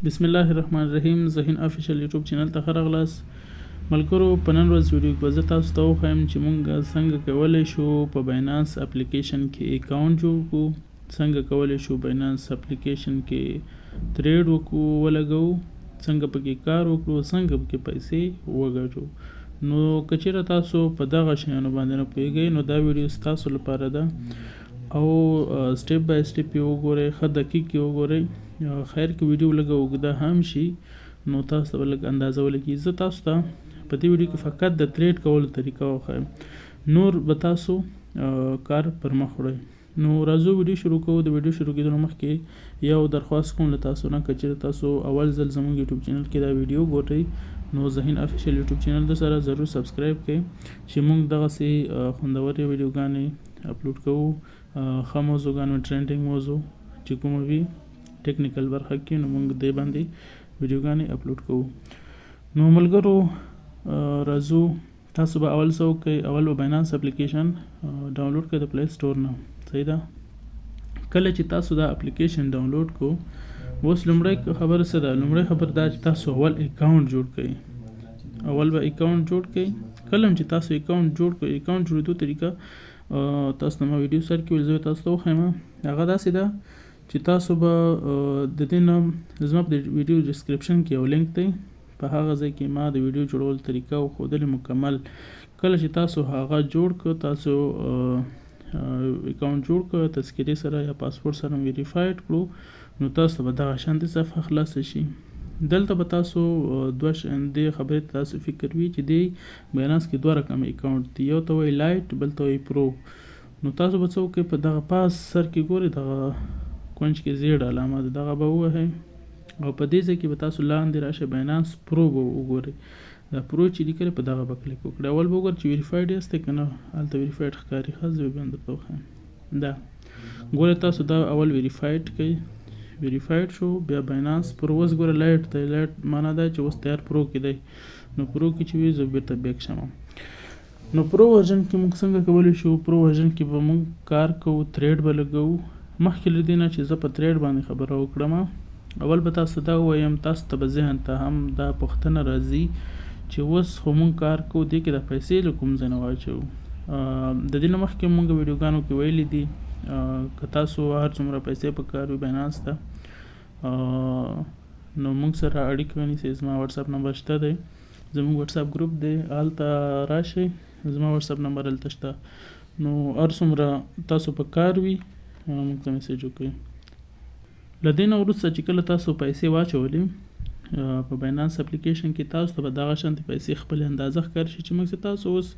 بسم الله الرحمن الرحیم. ذهین افیشل یوټیوب چینل ته ښه راغلاست ملګرو. په نن ورځ ویډیو کې به زه تاسو ته وښیم چې موږ څنګه کولی شو په باینانس اپلیکیشن کې اکاونټ جوړ کړو، څنګه کولی شو باینانس اپلیکیشن کې تریډ وکړو، ولګوو، څنګه پکې کار وکړو، څنګه پکې پیسې وګټو. نو که چېرې تاسو په دغه شیانو باندې نه پوهېږئ نو دا ویډیو ستاسو لپاره ده او سټیپ بای سټیپ یې وګورئ، ښه دقیق یې وګورئ. خیر که ویډیو لږه اوږده هم شي نو تاسو ته به لږ اندازه ولګي. زه تاسو ته په دې ویډیو کې فقط د تریډ کولو طریقه وښیم، نور به تاسو کار پر مخ وړئ. نو راځو ویډیو شروع کوو. د ویډیو شروع کېدو مخکې یو درخواست کوم له تاسو نه، که چېرې تاسو اول ځل زموږ یوټیوب چینل کې دا ویډیو ګورئ نو ذهین افیشل یوټیوب چینل د سره ضرور سبسکرایب کړئ چې موږ دغسې خوندورې ویډیوګانې اپلوډ کوو. ښه موضوعګانو ټرینډینګ موضوع چې کومه وي ټیکنیکل برخه کې نو موږ دې باندې ویډیوګانې اپلوډ کوو. نو ملګرو راځو، تاسو به اول څه وکړئ، اول به باینانس اپلیکیشن ډاونلوډ کړئ د پلی سټور نه. صحیح ده. کله چې تاسو دا اپلیکیشن ډاونلوډ کړو، اوس لومړی خبره څه ده؟ لومړی خبر دا چې تاسو اول اکاونټ جوړ کړئ. اول به اکاونټ جوړ کړئ. کله چې تاسو اکاونټ جوړ کړئ، اکاونټ جوړېدو طریقه تاسو ته ما ویډیو سر کې ویل، زه تاسو ته وښیم. هغه داسې ده چې تاسو به د دې نه زما په ویډیو ډسکرپشن کې یو لینک دی، په هغه ځای کې ما د ویډیو جوړولو طریقه وښودلې مکمل. کله چې تاسو هغه جوړ کړ، تاسو اکاونټ جوړ کړ، تذکرې سره یا پاسپورټ سره ویریفاید کړو، نو تاسو ته به دغه شانتې صفحه خلاصه شي. دلته به تاسو دې خبرې ته تاسو فکر وي چې دې باینانس کې دوه رقم اکاونټ دي، یو ته وایي لایټ، بل ته وایي پرو. نو تاسو به څه وکړئ، په دغه پاس سر کې ګورئ، دغه کونج کې زیړ علامه ده، دغه به ووهئ او په دې ځای کې به تاسو لاندې راشئ، باینانس پرو به وګورئ. دا پرو چې لیکلی په دغه به کلیک وکړئ. اول به وګورئ چې ویریفاید یاستئ که نه، هلته ویریفاید ښکاري. ښه زه به درته وښیم. دا ګورئ تاسو دا اول ویریفاید کوئ، ویریفاید شو، بیا باینانس پرو. اوس ګوره لایټ دی، لایټ معنا دا چې اوس تیار پرو کې دی. نو پرو کې چې وي زه بیرته بیک شم. نو پرو ورژن کې موږ څنګه کولی شو؟ پرو ورژن کې به موږ کار کوو، تریډ به لګوو. مخکې له دې نه چې زه په تریډ باندې خبره وکړم، اول به تاسو ته ووایم، تاسو ته به ذهن ته هم دا پوښتنه راځي چې اوس خو موږ کار کوو، دې کې د پیسې له کوم ځای نه واچوو. د دې نه مخکې موږ ویډیوګانو کې ویلي دي که تاسو هر څومره پیسې په کار وي باینانس ته نو موږ سره اړیکه ونیسئ. زما واتساپ نمبر شته دی، زموږ واتساپ ګروپ دی، هلته راشئ، زما واتساپ نمبر هلته شته. نو هر څومره تاسو په کار وي موږ ته میسیج وکړئ. له دې نه وروسته چې کله تاسو پیسې واچولې په باینانس اپلیکیشن کې، تاسو ته به دغه شانتې پیسې خپل اندازه ښکار شي چې موږ تاسو اوس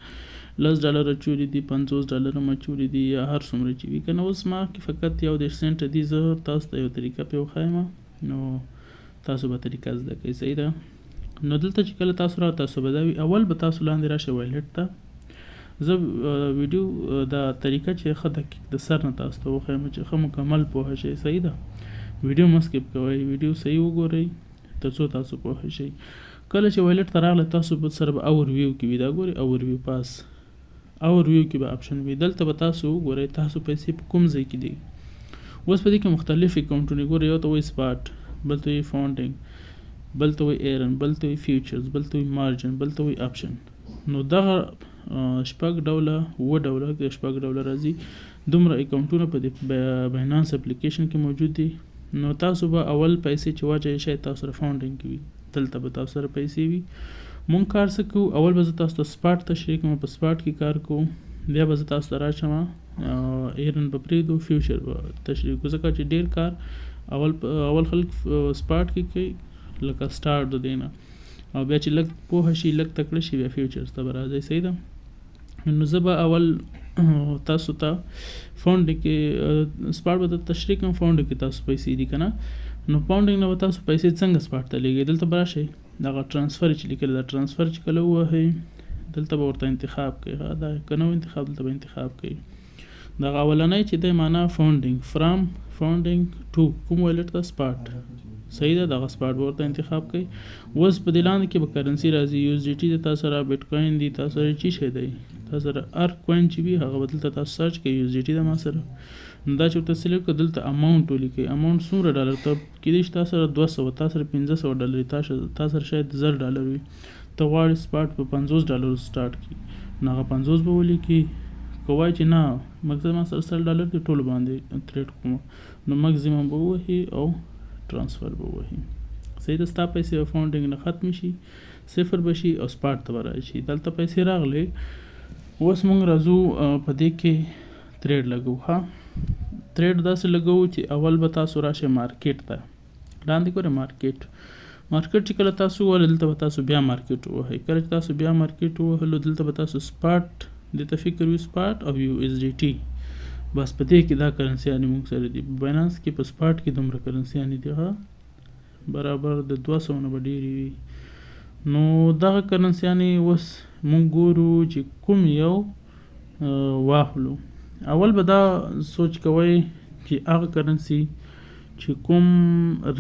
$10 اچولي دي، $50 هم اچولي دي، یا هر څومره چې وي که نه. اوس ما کې فقط 10 سنټه دي، زه تاسو ته یو طریقه پرې وښیم، نو تاسو به طریقه زده کړئ. صحیح ده. نو دلته چې کله تاسو تاسو به دا وي، اول به تاسو لاندې راشئ وایلټ ته. زه ویډیو دا طریقه چې ښه دقیق د سر نه تاسو ته وښیم چې ښه مکمل پوهه شئ. صحیح ده. ویډیو مه سکپ کوئ، ویډیو صحیح وګورئ تر څو تاسو پوه شئ. کله چې وایلټ ته راغله، تاسو به سره به اور ویو کې وي، دا ګورئ اور ویو پاس، اور ویو کې به اپشن وي. دلته به تاسو وګورئ تاسو پیسې په کوم ځای کې دي. اوس په دې کې مختلف اکاونټونه ګورئ، یو ته وایي سپاټ، بل ته وایي فاونډینګ، بل ته وایي ایرن، بل ته وایي فیوچرز، بل ته وایي مارجن، بل ته وایي اپشن. نو دغه شپږ ډوله 7 ډوله د شپږ ډوله راځي، دومره اکاونټونه په دې باینانس اپلیکیشن کې موجود دي. نو تاسو به اول پیسې چې واچوئ شاید تاسو سره فاونډینګ کې وي، دلته به تاسو سره پیسې وي. مونږ کار څه کوو؟ اول به زه تاسو ته سپاټ تشریح کوم، په سپاټ کې کار کوو، بیا به زه تاسو ته راشم، ایرن به پرېږدو، فیوچر به تشریح کوو، ځکه چې ډېر کار اول خلک سپاټ کې کوي لکه سټارټ د دې نه، او بیا چې لږ پوهه شي، لږ تکړه شي، بیا فیوچرز ته به راځئ. صحیح ده. نو زه به اول تاسو ته فاونډینګ کې سپاټ به درته تشریح کوم. فاونډینګ کې تاسو پیسې دي که نه، نو فاونډینګ نه به تاسو پیسې څنګه سپاټ ته لېږئ. دلته به راشئ، دغه ټرانسفر چې لیکلی ده، ټرانسفر چې کله ووهئ دلته به ورته انتخاب کوئ. دا که نه انتخاب، دلته به انتخاب کوئ. دغه اولنی چې دی معنا فاونډینګ فرام فاونډینګ ټو کوم ویلټ ته سپاټ صحیح ده دغه سپاټ به ورته انتخاب کوئ. اوس په دې لاندې کې به کرنسي راځي USDT د تاسو سره بیټ کوین دی تاسو سره چې شی دی تاسو سره هر کوین چې وي هغه به دلته تاسو سرچ کوئ USDT د ما سره نو دا چې ورته سلیکټ کړئ دلته اماونټ ولیکئ اماونټ څومره ډالر ته کېدای شي تاسو سره 200 تاسو سره 500 ډالر وي تاسو سره شاید 1000 ډالر وي ته غواړئ سپاټ په 50 ډالرو سټارټ کړي نو هغه 50 به ولیکئ که وایي چې نه مقصد ما سره 100 ډالر دي ټول باندې تریډ کوم نو مکزیمم به ووهي او ټرانسفر به ووهي صحیح ده ستا پیسې به فاونډینګ نه ختم شي صفر به شي او سپاټ ته به راشي دلته پیسې راغلې اوس موږ راځو په دې کې تریډ لګو ها تریډ داسې لګو چې اول به تاسو راشئ مارکیټ ته لاندې ګورئ مارکیټ چې کله تاسو ووهلو دلته به تاسو بیا مارکیټ ووهئ کله چې تاسو بیا مارکیټ ووهلو دلته به تاسو سپاټ دلته فکر وي سپاټ او USDT بس په دې کې دا کرنسیانې موږ سره دي باینانس کې په سپاټ کې دومره کرنسیانې دي ها برابر د 200 نه به ډېرې وي نو دغه کرنسیانې اوس موږ ګورو چې کوم یو واخلو اول به دا سوچ کوئ چې هغه کرنسي چې کوم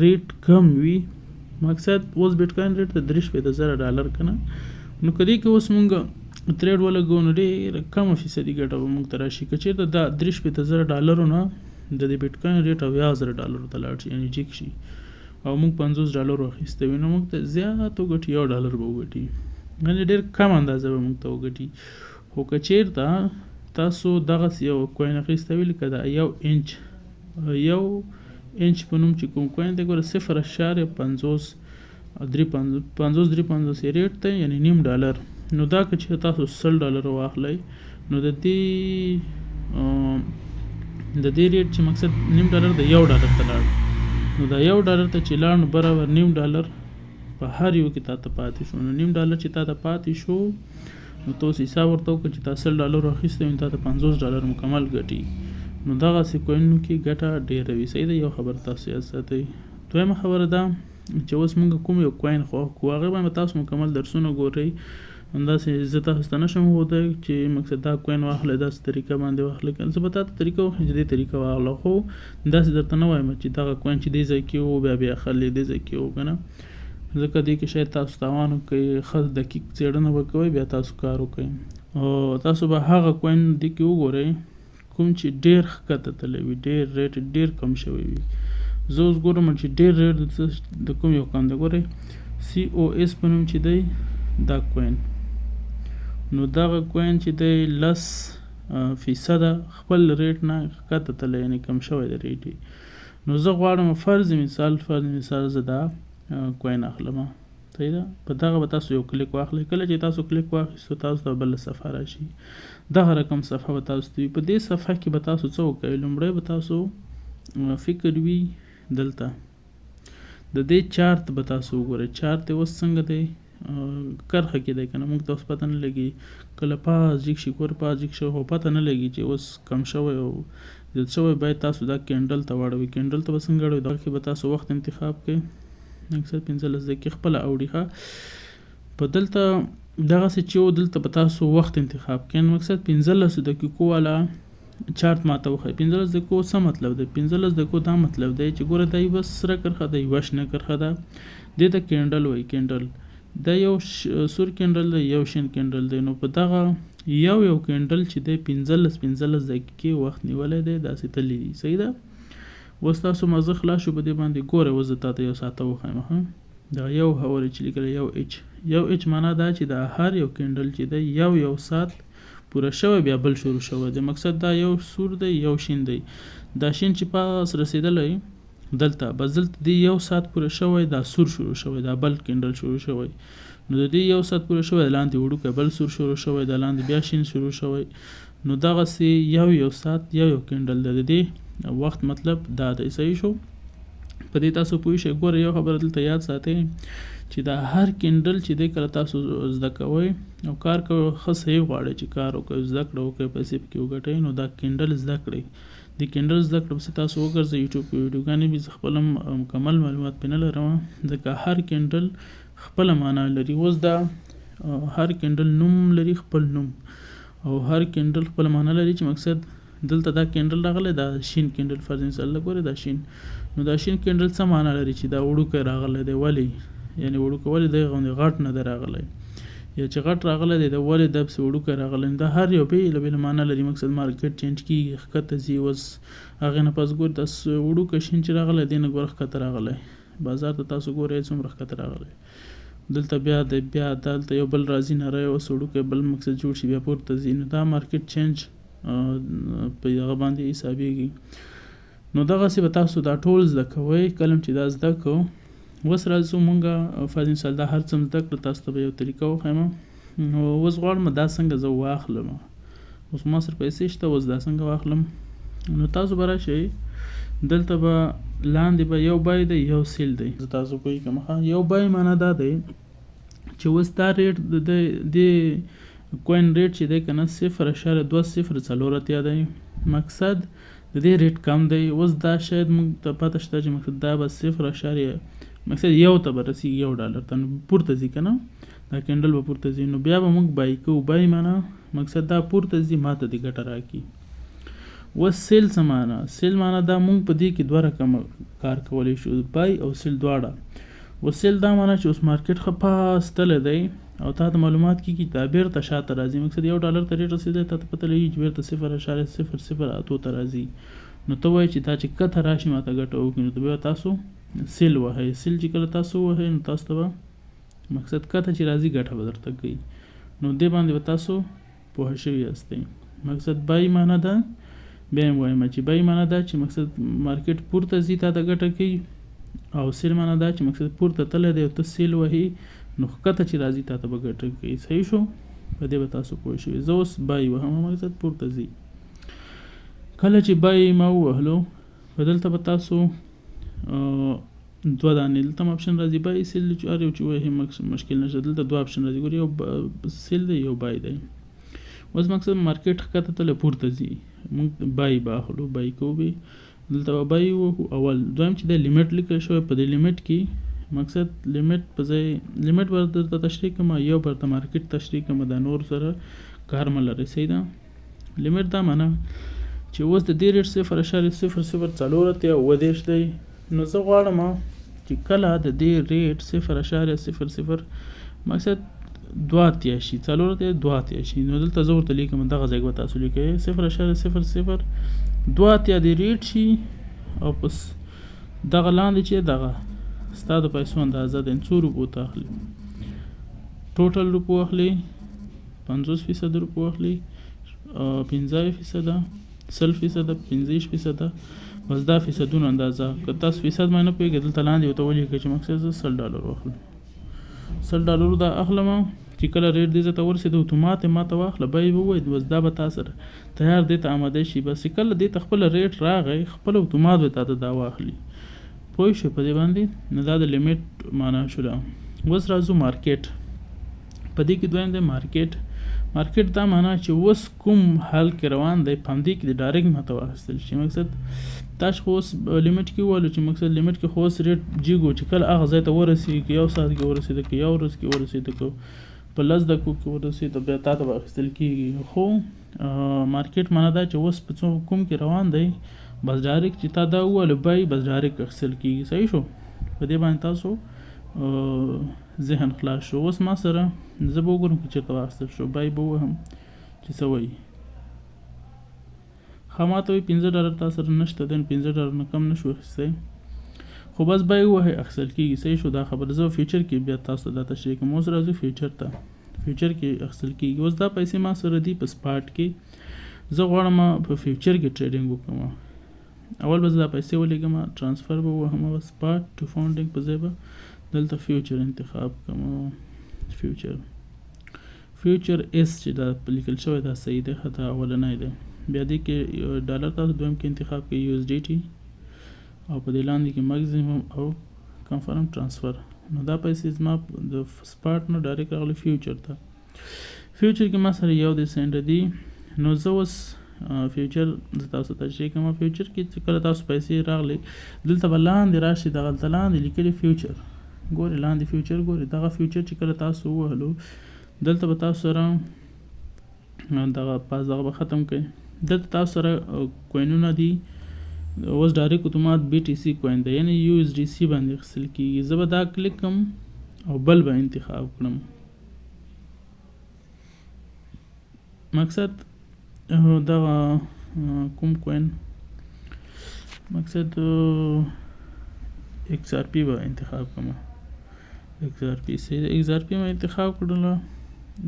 ریټ کم وي مقصد اوس بیټ کوین ریټ د 3,000 ډالر که نه نو که دې کې اوس موږ تریډ ولګو نو ډېره کمه فیصدي ګټه به موږ ته راشي که چېرته دا 3,000 ډالرو نه د دې بیټ کوین ریټ 80,000 ډالرو ته لاړ شي یعنې جیک شي او موږ 50 ډالرو اخیستی وي نو موږ ته زیات وګټي $1 به وګټي یعنې ډېر کم اندازه به موږ ته وګټي خو که چېرته تاسو دغسې یو کوین اخیستی وي لکه دا 1 انچ په نوم چې کوم کوین دی ګوره 0.50 53 ریټ دی یعنې $0.5 نو دا که چې تاسو $100 واخلئ نو د دې ریټ چې مقصد $0.5 د $1 ته لاړ نو دا $1 ته چې لاړ نو برابر $0.5 په هر یو کې تا ته پاتې شو نو $0.5 چې تا ته پاتې شو نو ته اوس حساب ورته وکړه چې تا $100 اخیستی وي تا ته $50 مکمل ګټي نو دغسې کوینونو کې ګټه ډېره وي صحیح ده یو خبر تاسو یاد ساتئ دویمه خبره ده چې اوس موږ کوم یو کوین خوښ کړو هغې باندې تاسو مکمل درسونه ګورئ همداسې زه تاسو ته نشم ښودی چې مقصد دا کوین واخلئ داسې طریقه باندې واخلئ زه به تا ته طریقه وښیم چې دې طریقه واخله خو داسې درته نه وایم چې دغه کوین چې دې ځای کې و بیا اخلئ دې ځای کې و که نه ځکه دې کې شاید تاسو تاوان وکړئ ښه دقیق څېړنه به کوئ بیا تاسو کار وکړئ او تاسو به هغه کوین دې کې وګورئ کوم چې ډېر ښکته تللی وي ډېر ریټ ډېر کم شوی وي زه اوس ګورم چې ډېر ریټ د کوم یو کم دی ګورئ COS په نوم چې دی دا کوین نو دغه کوین چې دی 10% خپل ریټ نه ښکته تللی یعنې کم شوی دی ریټ نو زه غواړم فرض مثال زه دا کوین اخلم صحیح ده په دغه به تاسو یو کلیک واخلئ کله چې تاسو کلیک واخیستو تاسو ته بله صفحه راشي دغه رقم صفحه به تاسو ته وي په دې صفحه کې به تاسو څه وکوئ لومړی به تاسو فکر وي دلته د دې چارت به تاسو وګورئ چارت یې اوس څنګه دی کرښه کې دی که نه موږ ته اوس پته نه لګي کله پاس جیک شي کور پاس جیک شي خو پته نه لګي چې اوس کم شوی او زیات شوی باید تاسو دا کینډل ته واړوئ کینډل ته به څنګه اړوئ دغه کې به تاسو وخت انتخاب کړئ اکثر 15 دقیقې خپله اوړي ښه په دلته دغسې چې و دلته به تاسو وخت انتخاب کړئ مقصد 15 دقیقو والا چارت ماته وښایي 15 دقیقو څه مطلب دی 15 دقیقو دا مطلب دی چې ګوره دا بس سره کرښه ده یوه شنه کرښه ده دې ته کینډل وایي کینډل دا یو سور کینډل دی یو شین کینډل دی نو په دغه یو کینډل چې دی 15 دقیقې وخت نیولی دی داسې تللی دي صحیح ده اوس تاسو مزه خلاص شو په دې باندې ګوره اوس زه تا ته یو ساعته وښیم دا یو هور چې لیکلی یو اچ معنا دا چې دا هر یو کینډل چې دی یو ساعت پوره شوی بیا بل شروع شوی دی مقصد دا یو سور دی یو شین دی دا شین چې پاس رسېدلی دلته بس دلته دی یو ساعت پوره شوی دا سور شروع شوی دا بل کینډل شروع شوی نو د دې یو ساعت پوره شوی لاندې وړوکی بل سور شروع شوی دا لاندې بیا شین شروع شوی نو دغسې یو ساعت یو کینډل دی د دې وخت مطلب دا دی صحیح شو په دې تاسو پوه شئ ګوره یو خبره دلته یاد ساتئ چې دا هر کینډل چې دی کله تاسو زده کوئ او کار کوئ ښه صحیح غواړئ چې کار وکړئ زده کړه وکړئ پیسې پکې وګټئ نو دا کینډل زده کړئ د کینډل زده کړه پسې تاسو وګرځئ یوټیوب کې ویډیوګانې مې زه خپل مکمل معلومات پرې نه لرم ځکه هر کینډل خپله معنا لري اوس دا هر کینډل نوم لري خپل نوم او هر کینډل خپله معنا لري چې مقصد دلته دا کینډل راغلی دا شین کینډل فرض مثال ګورئ دا شین نو دا شین کینډل څه معنا لري چې دا وړوکی راغلی دی ولې یعنې وړوکی ولې دی غوندې غټ نه دی راغلی یا چې غټ راغلی دی دا ولې داسې وړوکی راغلی دا هر یو بېله بېله معنا لري مقصد مارکیټ چینج کېږي ښکته ځي اوس هغې نه پس ګورئ دا وړوکی شین چې راغلی دی نه ګوره ښکته راغلی بازار ته تاسو ګورئ څومره ښکته راغلی دلته بیا دلته یو بل راځي نری اوس وړوکی بل مقصد جوړ شي بیا پورته ځي نو دا مارکیټ چینج په هغه باندې حسابېږي نو دغسې به تاسو دا ټول زده کوئ کله چې دا زده کوو اوس راځو مونږ فرض مثال دا هر څه زده کړو تاسو ته به یو طریقه وښیم نو اوس غواړم دا څنګه زه واخلم اوس ما سره پیسې شته اوس دا څنګه واخلم نو تاسو به راشئ دلته به لاندې به یو بای دی یو سیل دی زه تاسو پوهېږم یو بای معنا دا دی چې اوس دا ریټ د کوین ریټ چې دی که نه 0.204 دی مقصد د دې ریټ کم دی اوس دا شاید موږ ته پته شته چې مقصد دا به 0.1 مقصد یو ته به رسېږي $1 ته نو پورته ځي که نه دا کینډل به پورته ځي نو بیا به موږ بای کوو بای معنا مقصد دا پورته ځي ما ته دې ګټه راکړي اوس سیل څه معنا سیل معنا دا موږ په دې کې 2 رقمه کار کولی شو بای او سیل دواړه اوس سیل دا معنا چې اوس مارکیټ ښه پاس تللی دی او تا ته معلومات کېږي دا بیرته شاته راځي مقصد $1 ته ریټ رسېدی تا ته پته لګېږي چې بیرته 0.008 ته راځي نو ته وایې چې دا چې کته راشي ما ته ګټه وکړي نو ته بیا تاسو سیل وهئ سیل چې کله تاسو ووهئ نو تاسو ته به مقصد کته چې راځي ګټه به درته کوي نو دې باندې به تاسو پوه شوي یاستئ مقصد بای معنا ده بیا یې وایم چې بای معنا ده چې مقصد مارکیټ پورته ځي تا ته ګټه کوي او سیل معنا ده چې مقصد پورته تللی دی او ته سیل وهي نو ښکته چې راځي تا ته به ګټه کوي صحیح شو په دې به تاسو پوه شوي زه اوس بای وهم مقصد پورته ځي کله چې بای ما ووهلو په دلته به تاسو 2 دانې دلته هم اپشن راځي بای سیل چې هر یو چې ووهي مشکل نشته دلته 2 اپشن راځي ګورې یو سیل دی یو بای دی اوس مقصد مارکیټ ښکته تللی پورته ځي موږ بای به اخلو بای کوو به دلته به بای ووهو اول دویم چې دی لیمټ لیکل شوی په دې لیمټ کې مقصد لیمټ په ځای لیمټ به درته تشریح کړم یو برته مارکیټ تشریح کړم دا نور سره کار مه لرئ صحیح ده لیمټ دا معنا چې اوس د دې ریټ 0.004 دی نو زه غواړم چې کله د دې ریټ 0.00 مقصد 2 اتیا شي 2 اتیا شي نو دلته زه ورته لیکم دغه ځای به تاسو لیکئ 0.00 2 اتیا د ریټ شي او پس دغه لاندې چې دغه ستا د پیسو اندازه دی 100 روپو ته اخلي ټوټل روپو اخلي 50% روپو اخلي 50% 100% 50% بس دا فیصدونه اندازه که تاسو فیصد باندې نه پوهېږئ دلته لاندې ورته ولیکئ چې مقصد زه $100 واخلم $100 دا اخلم چې کله ریټ دې ځای ته ورسېد اتومات یې ما ته واخله بیا یې ووایي بس دا به تا سره تیار دې ته آماده شي بس کله دې ته خپله ریټ راغی خپله اتومات به تا ته دا واخلي پوه شوې په دې باندې نو دا د لیمټ معنا شوله اوس راځو مارکیټ په دې کې دویم دی مارکیټ دا معنا چې اوس کوم حال کې روان دی په همدې کې د ډایرکټ ماته واخیستل شي مقصد تاسو خو اوس لیمټ کې وویلو چې مقصد لیمټ کې خو اوس ریټ جیګو چې کله هغه ځای ته ورسېږي که یو ساعت کې ورسېده که یو ورځ کې ورسېده که په 10 دقیقو کې ورسېده بیا تا ته به اخیستل کېږي خو مارکیټ معنا دا چې اوس په کوم کې روان دی بس ډایرکټ چې تا دا وویلو بای بس ډایرکټ اخیستل کېږي صحیح شو په دې باندې تاسو ذهن خلاص شو اوس ما سره زه به وګورم که چېرته واخیستل شو بای به ووهم چې څه وایي ښه ما ته وایي $50 تا سره نشته دی نو $50 نه کم نه شو اخیستی خو بس بای ووهئ اخیستل کېږي صحیح شو دا خبره زه فیوچر کې بیا تاسو ته دا تشریح کوم اوس راځو فیوچر ته فیوچر کې اخیستل کېږي اوس دا پیسې ما سره دي په سپاټ کې زه غواړم په فیوچر کې ټریډینګ وکړم اول به زه دا پیسې ولیږم ټرانسفر به ووهم سپاټ ټو فاونډینګ په ځای به دلته فیوچر انتخاب کړم فیوچر ایس چې دا لیکل شوی دا صحیح دی خطا اولنی دی بیا دې کې ډالر تاسو دویم کې انتخاب کړئ USDT او په دې لاندې کې ماکسیمم او کنفرم ټرانسفر نو دا پیسې زما د سپاټ نه ډایرکټ راغلی فیوچر ته فیوچر کې ما سره یو د سنټ دی نو زه اوس فیوچر زه تاسو ته تشریح کوم فیوچر کې چې کله تاسو پیسې راغلی دلته به لاندې راشي دغلته لاندې لیکلي فیوچر ګورئ لاندې فیوچر ګورئ دغه فیوچر چې کله تاسو ووهلو دلته به تاسو سره دغه پاس دغه به ختم کړئ دلته تاسو سره کوینونه دي. اوس ډایرکټ اتومات BTC کوین دی یعنی USDC باندې اخیستل کېږي. زه به دا کلیک کړم او بل به انتخاب کړم. مقصد دغه کوم کوین مقصد XRP به انتخاب کړم. XRP ما انتخاب کړله.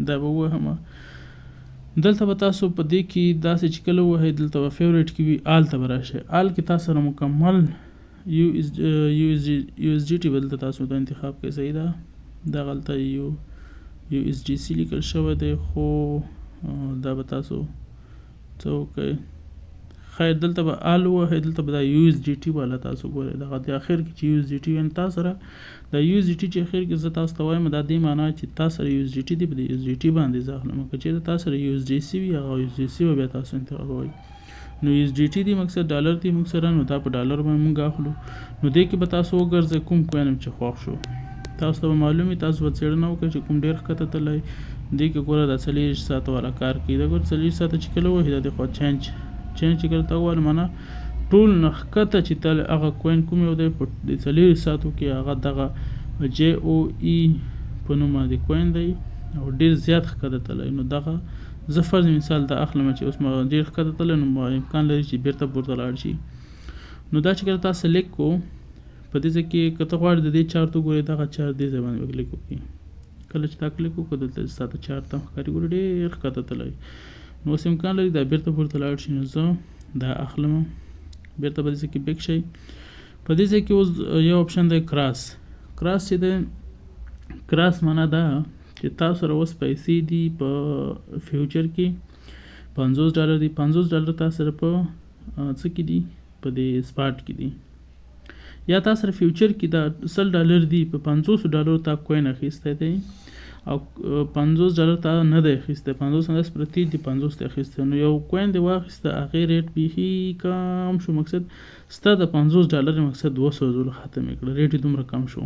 دا به ووهم دلته به تاسو په دې کې داسې چې کله ووهئ دلته به فیورټ کې وي آل ته به راشئ. آل کې تاسو سره مکمل USDT به دلته تاسو ته انتخاب کوئ. صحیح ده. دغه هلته USDC لیکل شوی دی خو دا به تاسو څه وکئ خیر دلته به آل ووهئ. دلته به دا USDT والا تاسو ګورئ. دغه د اخر کې چې USDT وي تاسو سره دا USDT چې اخر کې زه تاسو ته وایم دا دې معنا چې تاسو سره USDT دی په دې USDT باندې زه اخلم. که چېرته تاسو سره USDC وي هغه USDC به بیا تاسو انتخابوئ. نو USDT دی مقصد ډالر دی موږ سره، نو دا په ډالر باندې موږ اخلو. نو دې کې به تاسو وګرځئ کوم کوین چې خوښ شو تاسو ته به معلوم وي. تاسو به څېړنه وکړئ چې کوم ډېر ښکته تللی. دې کې ګوره دا 40 ساعته والا کار کوي. دا ګوره 40 ساعته چې کله ووهي دا د خوا چینج چې کله ته ووایل معنا ټول نه ښکته چې تل هغه کوین کوم یو دی په د 40 ساعتو کې هغه دغه JOE په نوم باندې کوین دی او ډېر زیات ښکته تللی. نو دغه زه فرض مثال دا اخلم چې اوس ما ډېر ښکته تللی نو امکان لري چې بېرته پورته لاړ شي. نو دا چې کله تاسو سلیکټ کو په دې ځای کې که ته غواړې د دې چارت وګورې دغه چارت دې ځای باندې به کلیک وکړې. کله چې تا کلیک وکړو دلته ستا ته چارت هم ښکاري ګورې ډېر ښکته تللی. نو اوس امکان لري دا بېرته پورته لاړ شي. نو زه دا اخلم بېرته په دې ځای کې بیک شئ. په دې ځای کې اوس یو اپشن دی کراس چې دی کراس معنا دا چې تاسو سره اوس پیسې دي په فیوچر کې $50 دي. $50 تاسو سره په څه کې دي په دې سپاټ کې دي یا تاسو سره فیوچر کې دا $100 دي په $500 تا کوین اخیستی دی او $50 تا نه دی اخیستی. 50 نه پرتی دي 50 ته اخیستی. نو یو کوین دی واخیسته هغې ریټ بیخي کم شو. مقصد ستا د $50 مقصد وسوځولو ختم یې کړه. ریټ یې دومره کم شو.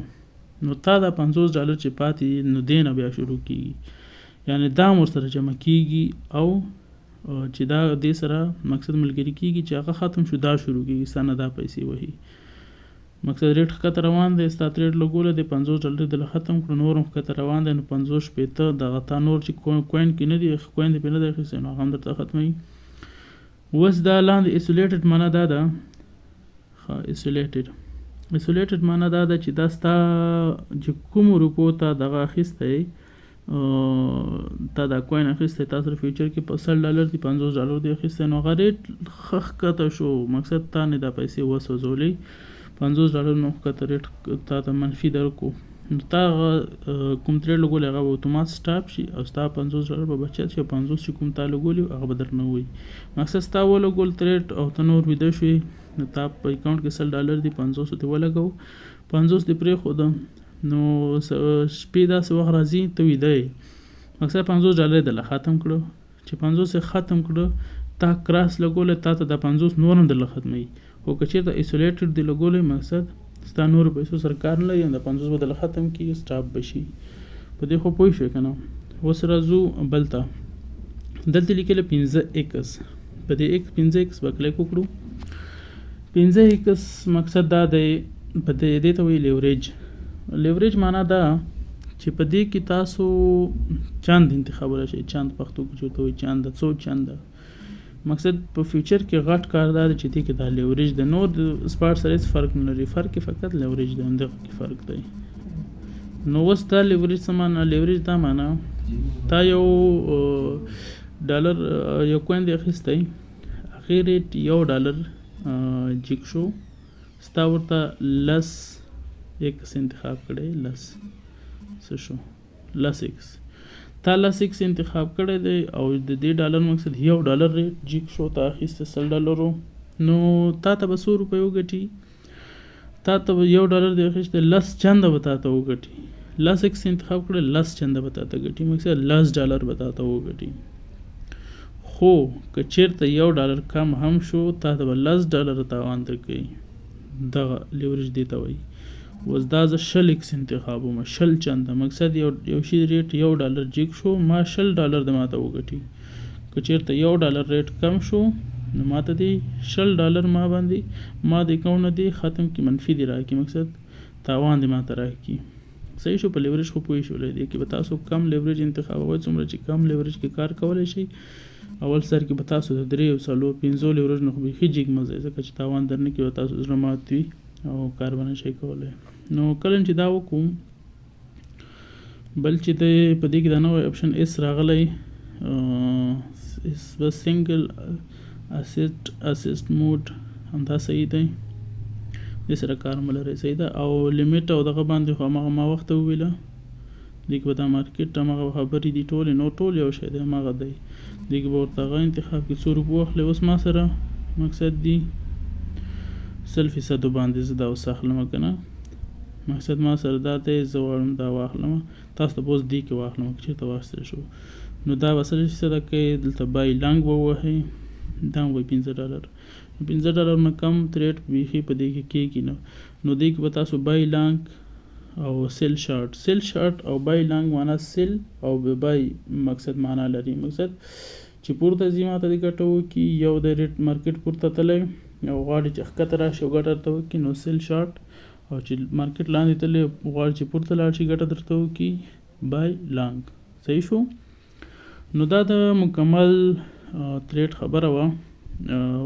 نو تا دا $50 چې پاتې نو دې نه بیا شروع کېږي یعنې دا هم ورسره جمع کېږي او چې دا دې سره مقصد ملګري کېږي چې هغه ختم شو دا شروع کېږي ستا نه دا پیسې وهي. مقصد ریټ ښکته روان دی. ستا ریټ لګولی دی $50 دله ختم کړو نور هم ښکته روان دی. نو 50 شپېته دغه تا نور چې کوین کې نه دي کوین دې پرې نه دی اخیستی نو هغه هم درته ختموي. اوس دا لاندې ایسولیټډ معنا دا ده ایسولیټډ معنا دا ده چې دا ستا چې کومو روپو ته دغه اخیستی تا دا کوین اخیستی تا سره فیوچر کې په $100 دي $50 دي اخیستی نو هغه ریټ ښه ښکته شو. مقصد تا نه دا پیسې وسوځولې $50 نو ښکته ریټ تا ته منفي درکو نو تا کوم ترې لګولی هغه به اتومات سټاپ شي او ستا $50 به بچت شي. 50 چې کوم تا لګولي هغه به در نه وي. مقصد ستا ولګول ترېټ او ته نور ویده شوې نو تا په اکاونټ کې $100 دي 500 دې ولګو 50 دې پرېښوده نو شپې داسې وخت راځي ته ویده یې. مقصد $50 دله ختم کړه چې 50 یې ختم کړه تا کراس لګولی تا ته دا 50 نور هم درله ختموي. خو که چېرته ایسولیټډ دې لګولی مقصد ستا نورو پیسو سره کار نه لري دا 50 به دله ختم کېږي سټاپ به شي. په دې خو پوه شوې که نه. اوس راځو بل ته. دلته لیکلی 5x په دې 5x به کلیک وکړو. 5x مقصد دا دی په دې ته وایي لیوریج معنا دا چې په دې کې تاسو چاند انتخابولی شئ. چاند پښتو کې چې ورته وایي چاند څو چانده. مقصد په فیوچر کې غټ کار دا دی چې دې کې دا لیوریج دی. نور د سپاټ سره هېڅ فرق نه لري. فرق یې فقط لیوریج دی. همدغه کې فرق دی. نو اوس دا لیوریج څه معنا لیوریج دا معنا تا یو ډالر یو کوین دی اخیستی هغې ریټ $1 جیک شو ستا ورته 10x انتخاب کړی 10 څه شو 10x تا 10x انتخاب کړی دی او د دې ډالر مقصد $1 ریټ جیک شو تا اخیستی $100 نو تا ته به څو روپۍ وګټي تا ته به $1 دی اخیستی 10 چنده به تا ته وګټي 10x انتخاب کړی 10 چنده به تا ته ګټي مقصد $10 به تا ته وګټي. خو که چېرته $1 کم هم شو تا ته به $10 تاوان درکوي. دغه لیوریج دې ته وایي. اوس دا زه 100x انتخابوم 100 چنده مقصد یو شي ریټ $1 جیک شو ما $10 د ما ته وګټي. که که چېرته $1 ریټ کم شو نو ما ته دی $60 ما باندې ما د اکاونټ نه دی ختم کی منفي دی راکړي، مقصد تاوان دی ما ته راکړي. صحیح شو. په لیوریج خو پوه شولای دی کې به تاسو کم لیوریج انتخابوئ، څومره چې کم لیوریج کې کار کولی شئ. اول سر کې به تاسو د 3 څلور 5 لیوریج نه خو بیخي جګ مزه ځکه چې تاوان درنه کې به تاسو زړه مات وي او کار به نه شئ کولی. نو کله چې دا وکړو بل چې دی په دې کې دا نوی اپشن اس راغلی بس سنګل اسسټ موډ همدا صحیح دی، دې سره کار مه لرئ. صحیح ده. او لیمیټ او دغه باندې خو هماغه ما وخته وویله دې کې به دا مارکیټ هماغه خبرې دي ټولې نو ټول یو شی دی هماغه دی. دې کې به ورته هغه انتخاب کې 100 روپۍ واخلئ. اوس ما سره مقصد دی 100% باندې زه دا اوس اخلم که نه، مقصد ما سره دا دی زه غواړم دا واخلم، تاسو ته به اوس دې کې واخلم که چېرته واخیستل شو نو دا به 100% کوي. دلته بای لانګ به ووهئ، دا هم وایي $15. $15 نه کم تریډ بیخي په دې کې کېږي نه. نو دې کې به تاسو بای لانګ او سیل شارټ، سیل شارټ او بای لانګ معنا سیل او بای مقصد معنا لري، مقصد چې پورته ځي ما ته د ګټه وکړي، یو د ریټ مارکیټ پورته تللی او غواړي چې ښکته راشي او ګټه درته وکړي نو سیل شارټ، او چې مارکیټ لاندې تللی غواړي چې پورته لاړ شي ګټه درته وکړي بای لانګ. صحیح شو. نو دا د مکمل تریډ خبره وه.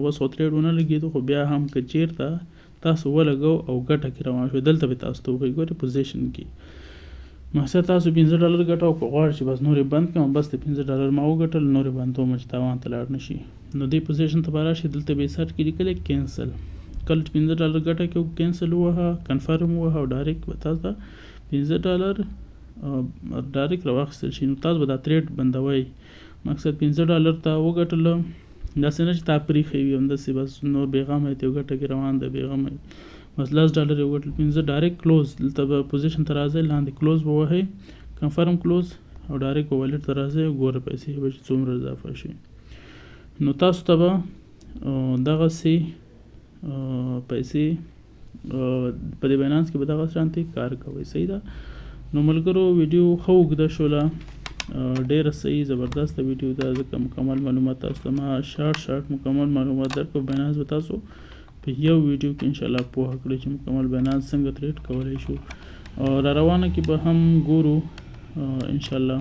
اوس خو تریډ ونه لګېدو خو بیا هم که چېرته تاسو ولګو او ګټه کې روان شو دلته به تاسو ته وښایي ګورئ پوزیشن کې مقصد تاسو $15 ګټه او که غواړئ چې بس نورې بند کړم بس د $15 ما وګټل نورې بندوم چې تاوان ته لاړ نه شي. نو دې پوزیشن ته به راشي دلته به یې سرچ کې لیکلی کینسل، کله چې $15 ګټه کې کینسل ووهه کنفرم ووهه او ډایرکټ به تاسو ته $15 ډایرکټ راواخیستل شي نو تاسو به دا تریډ بندوئ. مقصد $15 ته وګټله داسې نه چې تا پرېښی وي همداسې بس نور بېغمه یې یو ګټه کې روان ده بېغمه یې بس $10 یې وګټل 15 ډایرکټ کلوز دلته به پوزیشن ته راځئ لاندې کلوز به ووهئ کنفرم کلوز او ډایرکټ به والټ ته راځئ ګوره پیسې به چې څومره اضافه شي نو تاسو ته به دغسې پیسې په دې باینانس کې به دغسې شانتې کار کوئ. صحیح ده. نو ملګرو ویډیو ښه اوږده شوله، ډیره صحیح زبردسته ویډیو ده ځکه مکمل معلومات تاسو ته ما شارټ مکمل معلومات درکړو. باینانس به تاسو په یو ویډیو کې انشاءالله پوهه کړئ چې مکمل باینانس څنګه تریډ کولی شو. را روانه کې به هم ګورو انشاءالله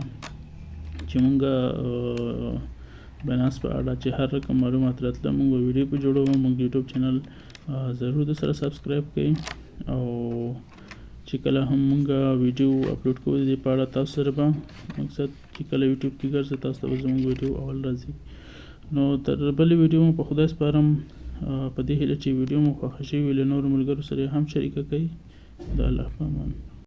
چې مونږ باینانس په اړه چې هر رقم معلومات راتله مونږ به ویډیو په جوړوو. مونږ یوټیوب چینل ضرور د سره سبسکرایب کړئ او چې کله هم مونږ ویډیو اپلوډ کوو د دې په اړه تاسو سره به مقصد چې کله یوټیوب کې ګرځئ تاسو ته به زموږ ویډیو اول راځي. نو تر بلې ویډیو مو په خدای سپارم په دې هیله چې ویډیو مو خوښه شوې وي له نورو ملګرو سره هم شریکه کړئ. د الله په امان.